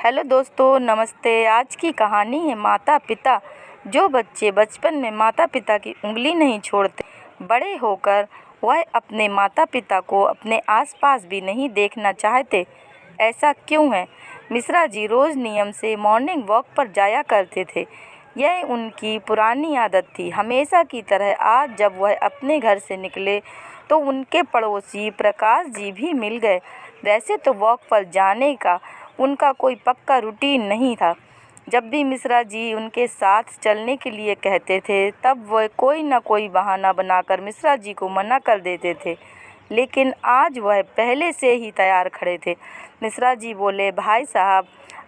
Hello दोस्तों, नमस्ते। आज की कहानी है माता पिता। जो बच्चे बचपन में माता पिता की उंगली नहीं छोड़ते, बड़े होकर वह अपने माता पिता को अपने आसपास भी नहीं देखना चाहते। ऐसा क्यों है? मिश्रा जी रोज़ नियम से मॉर्निंग वॉक पर जाया करते थे। यह उनकी पुरानी आदत थी। हमेशा की तरह आज जब वह अपने घर से निकले तो उनके पड़ोसी प्रकाश जी भी मिल गए। वैसे तो वॉक पर जाने का उनका कोई पक्का रूटीन नहीं था। जब भी मिश्रा जी उनके साथ चलने के लिए कहते थे, तब वह कोई न कोई बहाना बनाकर मिश्रा जी को मना कर देते थे। लेकिन आज वह पहले से ही तैयार खड़े थे। मिश्रा जी बोले, भाई साहब,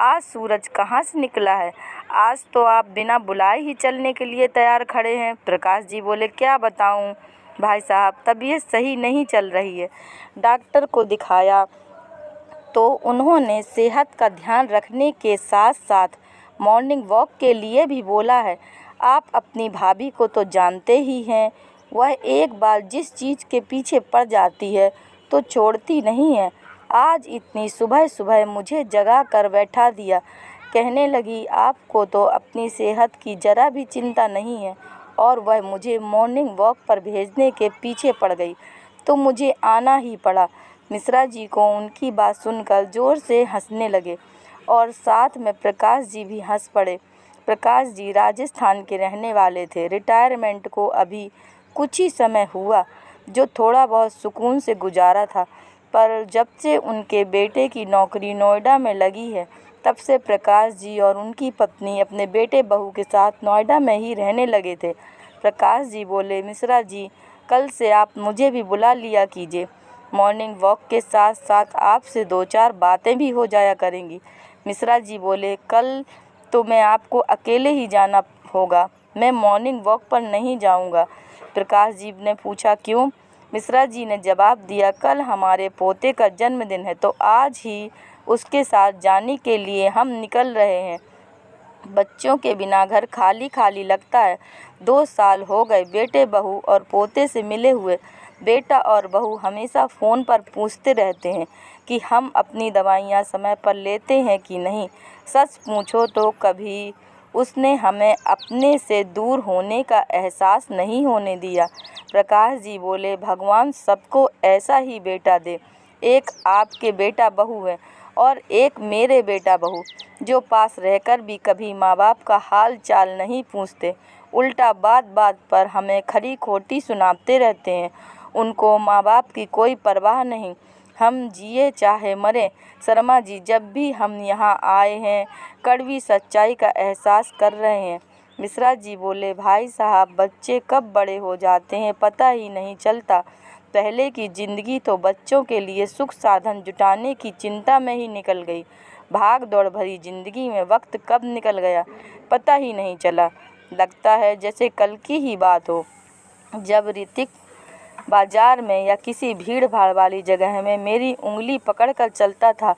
आज सूरज कहाँ से निकला है? आज तो आप बिना बुलाए ही चलने के लिए तैयार खड़े हैं। प्रकाश जी बोले, क्या बताऊं भाई साहब, तबीयत सही नहीं चल रही है। डॉक्टर को दिखाया तो उन्होंने सेहत का ध्यान रखने के साथ साथ मॉर्निंग वॉक के लिए भी बोला है। आप अपनी भाभी को तो जानते ही हैं, वह एक बार जिस चीज़ के पीछे पड़ जाती है तो छोड़ती नहीं है। आज इतनी सुबह सुबह मुझे जगा कर बैठा दिया। कहने लगी, आपको तो अपनी सेहत की ज़रा भी चिंता नहीं है और वह मुझे मॉर्निंग वॉक पर भेजने के पीछे पड़ गई तो मुझे आना ही पड़ा। मिश्रा जी को उनकी बात सुनकर ज़ोर से हंसने लगे और साथ में प्रकाश जी भी हंस पड़े। प्रकाश जी राजस्थान के रहने वाले थे। रिटायरमेंट को अभी कुछ ही समय हुआ, जो थोड़ा बहुत सुकून से गुजारा था। पर जब से उनके बेटे की नौकरी नोएडा में लगी है, तब से प्रकाश जी और उनकी पत्नी अपने बेटे बहू के साथ नोएडा में ही रहने लगे थे। प्रकाश जी बोले, मिश्रा जी, कल से आप मुझे भी बुला लिया कीजिए। मॉर्निंग वॉक के साथ साथ आपसे 2-4 बातें भी हो जाया करेंगी। मिश्रा जी बोले, कल तो मैं आपको अकेले ही जाना होगा, मैं मॉर्निंग वॉक पर नहीं जाऊंगा। प्रकाश जी ने पूछा, क्यों? मिश्रा जी ने जवाब दिया, कल हमारे पोते का जन्मदिन है तो आज ही उसके साथ जाने के लिए हम निकल रहे हैं। बच्चों के बिना घर खाली खाली लगता है। 2 साल हो गए बेटे बहू और पोते से मिले हुए। बेटा और बहू हमेशा फ़ोन पर पूछते रहते हैं कि हम अपनी दवाइयाँ समय पर लेते हैं कि नहीं। सच पूछो तो कभी उसने हमें अपने से दूर होने का एहसास नहीं होने दिया। प्रकाश जी बोले, भगवान सबको ऐसा ही बेटा दे। एक आपके बेटा बहू है और एक मेरे बेटा बहू, जो पास रहकर भी कभी माँ बाप का हाल चाल नहीं पूछते, उल्टा बात बात पर हमें खरी खोटी सुनाते रहते हैं। उनको माँ बाप की कोई परवाह नहीं, हम जिए चाहे मरें। शर्मा जी, जब भी हम यहाँ आए हैं, कड़वी सच्चाई का एहसास कर रहे हैं। मिश्रा जी बोले, भाई साहब, बच्चे कब बड़े हो जाते हैं पता ही नहीं चलता। पहले की ज़िंदगी तो बच्चों के लिए सुख साधन जुटाने की चिंता में ही निकल गई। भाग दौड़ भरी ज़िंदगी में वक्त कब निकल गया पता ही नहीं चला। लगता है जैसे कल की ही बात हो, जब ऋतिक बाजार में या किसी भीड़ भाड़ वाली जगह में मेरी उंगली पकड़कर चलता था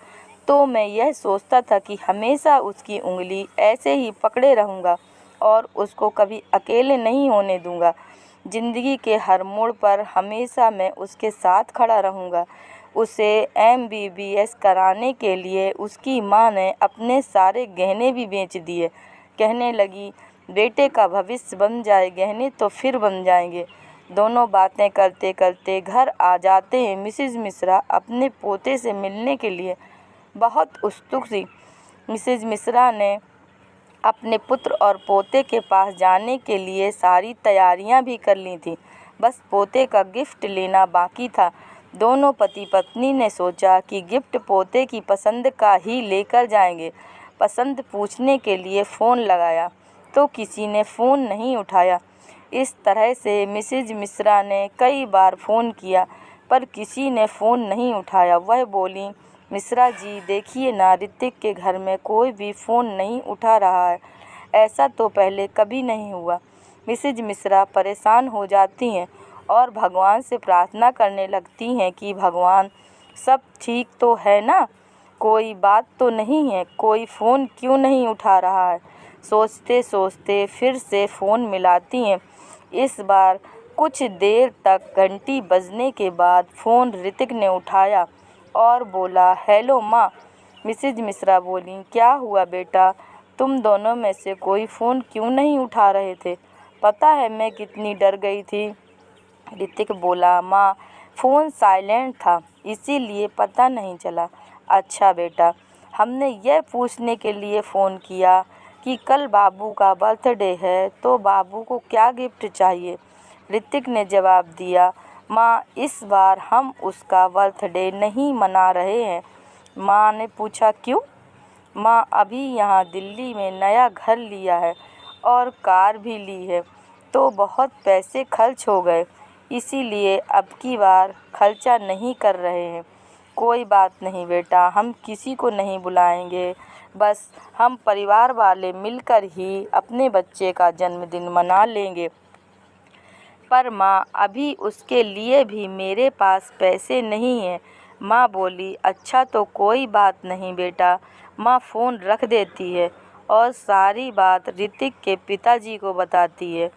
तो मैं यह सोचता था कि हमेशा उसकी उंगली ऐसे ही पकड़े रहूँगा और उसको कभी अकेले नहीं होने दूँगा। ज़िंदगी के हर मोड़ पर हमेशा मैं उसके साथ खड़ा रहूँगा। उसे MBBS कराने के लिए उसकी माँ ने अपने सारे गहने भी बेच दिए। कहने लगी, बेटे का भविष्य बन जाए गहने तो फिर बन जाएंगे। दोनों बातें करते करते घर आ जाते हैं। मिसेज मिश्रा अपने पोते से मिलने के लिए बहुत उत्सुक थी। मिसेज मिश्रा ने अपने पुत्र और पोते के पास जाने के लिए सारी तैयारियां भी कर ली थी। बस पोते का गिफ्ट लेना बाकी था। दोनों पति पत्नी ने सोचा कि गिफ्ट पोते की पसंद का ही लेकर जाएंगे। पसंद पूछने के लिए फ़ोन लगाया तो किसी ने फ़ोन नहीं उठाया। इस तरह से मिसेज मिश्रा ने कई बार फ़ोन किया पर किसी ने फ़ोन नहीं उठाया। वह बोली, मिश्रा जी, देखिए ना, ऋतिक के घर में कोई भी फ़ोन नहीं उठा रहा है। ऐसा तो पहले कभी नहीं हुआ। मिसेज मिश्रा परेशान हो जाती हैं और भगवान से प्रार्थना करने लगती हैं कि भगवान, सब ठीक तो है ना? कोई बात तो नहीं है? कोई फ़ोन क्यों नहीं उठा रहा है? सोचते सोचते फिर से फ़ोन मिलाती हैं। इस बार कुछ देर तक घंटी बजने के बाद फ़ोन ऋतिक ने उठाया और बोला, हेलो माँ। मिसेज मिश्रा बोली, क्या हुआ बेटा, तुम दोनों में से कोई फ़ोन क्यों नहीं उठा रहे थे? पता है मैं कितनी डर गई थी। ऋतिक बोला, माँ फ़ोन साइलेंट था इसीलिए पता नहीं चला। अच्छा बेटा, हमने यह पूछने के लिए फ़ोन किया कि कल बाबू का बर्थडे है तो बाबू को क्या गिफ्ट चाहिए। ऋतिक ने जवाब दिया, माँ इस बार हम उसका बर्थडे नहीं मना रहे हैं। माँ ने पूछा, क्यों? माँ अभी यहाँ दिल्ली में नया घर लिया है और कार भी ली है तो बहुत पैसे खर्च हो गए, इसीलिए अब की बार खर्चा नहीं कर रहे हैं। कोई बात नहीं बेटा, हम किसी को नहीं बुलाएंगे, बस हम परिवार वाले मिलकर ही अपने बच्चे का जन्मदिन मना लेंगे। पर माँ अभी उसके लिए भी मेरे पास पैसे नहीं हैं। माँ बोली, अच्छा तो कोई बात नहीं बेटा। माँ फ़ोन रख देती है और सारी बात ऋतिक के पिताजी को बताती है।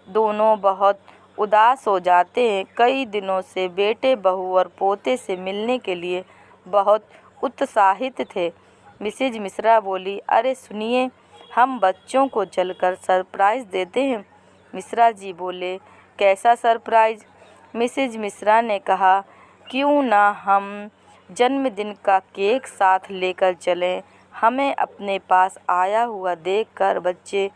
दोनों बहुत उदास हो जाते हैं। कई दिनों से बेटे बहू और पोते से मिलने के लिए बहुत उत्साहित थे। मिसेज मिश्रा बोली, अरे सुनिए, हम बच्चों को चलकर सरप्राइज़ देते हैं। मिश्रा जी बोले, कैसा सरप्राइज़? मिसेज मिश्रा ने कहा, क्यों ना हम जन्मदिन का केक साथ लेकर चलें। हमें अपने पास आया हुआ देखकर बच्चे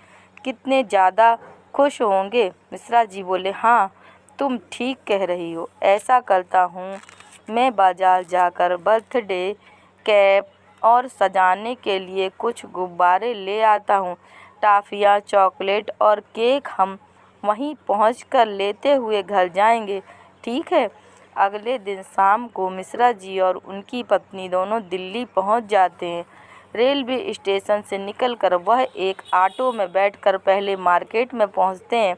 कितने ज़्यादा खुश होंगे। मिश्रा जी बोले, हाँ तुम ठीक कह रही हो, ऐसा करता हूँ, मैं बाज़ार जाकर बर्थडे केक और सजाने के लिए कुछ गुब्बारे ले आता हूँ। टॉफ़ियाँ, चॉकलेट और केक हम वहीं पहुंचकर लेते हुए घर जाएंगे, ठीक है? अगले दिन शाम को मिश्रा जी और उनकी पत्नी दोनों दिल्ली पहुंच जाते हैं। रेलवे स्टेशन से निकलकर वह एक ऑटो में बैठकर पहले मार्केट में पहुंचते हैं।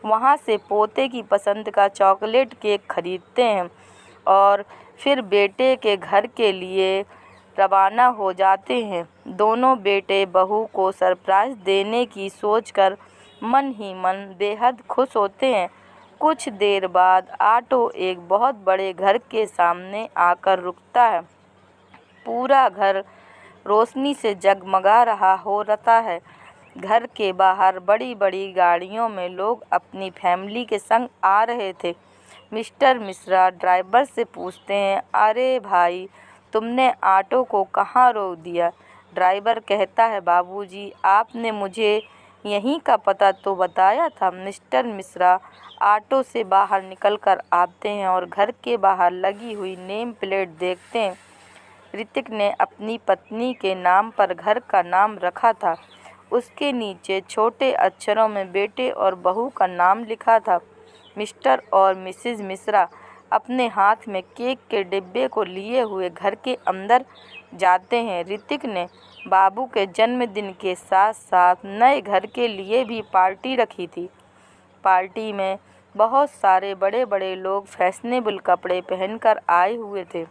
वहां से पोते की पसंद का चॉकलेट केक खरीदते हैं और फिर बेटे के घर के लिए रवाना हो जाते हैं। दोनों बेटे बहू को सरप्राइज़ देने की सोचकर मन ही मन बेहद खुश होते हैं। कुछ देर बाद ऑटो एक बहुत बड़े घर के सामने आकर रुकता है। पूरा घर रोशनी से जगमगा रहा होता है। घर के बाहर बड़ी बड़ी गाड़ियों में लोग अपनी फैमिली के संग आ रहे थे। मिस्टर मिश्रा ड्राइवर से पूछते हैं, अरे भाई, तुमने ऑटो को कहाँ रोक दिया? ड्राइवर कहता है, बाबूजी, आपने मुझे यहीं का पता तो बताया था। मिस्टर मिश्रा ऑटो से बाहर निकलकर आते हैं और घर के बाहर लगी हुई नेम प्लेट देखते हैं। ऋतिक ने अपनी पत्नी के नाम पर घर का नाम रखा था। उसके नीचे छोटे अक्षरों में बेटे और बहू का नाम लिखा था। मिस्टर और मिसेज मिश्रा अपने हाथ में केक के डिब्बे को लिए हुए घर के अंदर जाते हैं। ऋतिक ने बाबू के जन्मदिन के साथ साथ नए घर के लिए भी पार्टी रखी थी। पार्टी में बहुत सारे बड़े बड़े लोग फैशनेबल कपड़े पहनकर आए हुए थे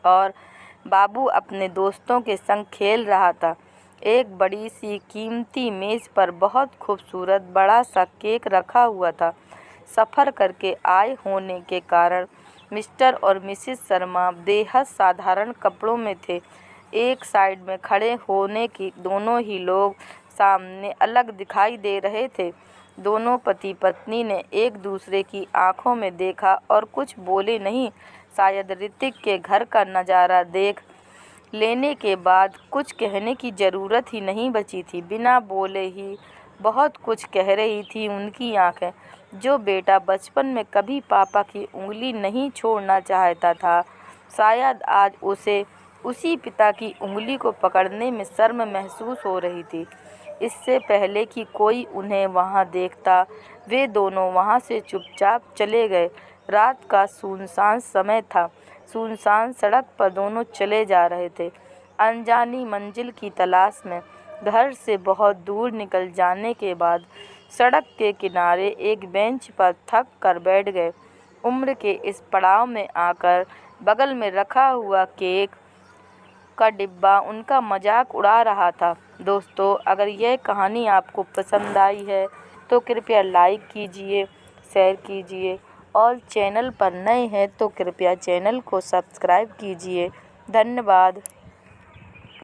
और बाबू अपने दोस्तों के संग खेल रहा था। एक बड़ी सी कीमती मेज़ पर बहुत खूबसूरत बड़ा सा केक रखा हुआ था। सफ़र करके आए होने के कारण मिस्टर और मिसेस शर्मा बेहद साधारण कपड़ों में थे। एक साइड में खड़े होने की दोनों ही लोग सामने अलग दिखाई दे रहे थे। दोनों पति पत्नी ने एक दूसरे की आंखों में देखा और कुछ बोले नहीं। शायद ऋतिक के घर का नज़ारा देख लेने के बाद कुछ कहने की ज़रूरत ही नहीं बची थी। बिना बोले ही बहुत कुछ कह रही थी उनकी आंखें। जो बेटा बचपन में कभी पापा की उंगली नहीं छोड़ना चाहता था, शायद आज उसे उसी पिता की उंगली को पकड़ने में शर्म महसूस हो रही थी। इससे पहले कि कोई उन्हें वहां देखता, वे दोनों वहां से चुपचाप चले गए। रात का सुनसान समय था। सुनसान सड़क पर दोनों चले जा रहे थे, अनजानी मंजिल की तलाश में। घर से बहुत दूर निकल जाने के बाद सड़क के किनारे एक बेंच पर थक कर बैठ गए। उम्र के इस पड़ाव में आकर बगल में रखा हुआ केक का डिब्बा उनका मजाक उड़ा रहा था। दोस्तों, अगर यह कहानी आपको पसंद आई है तो कृपया लाइक कीजिए, शेयर कीजिए और चैनल पर नए हैं तो कृपया चैनल को सब्सक्राइब कीजिए। धन्यवाद।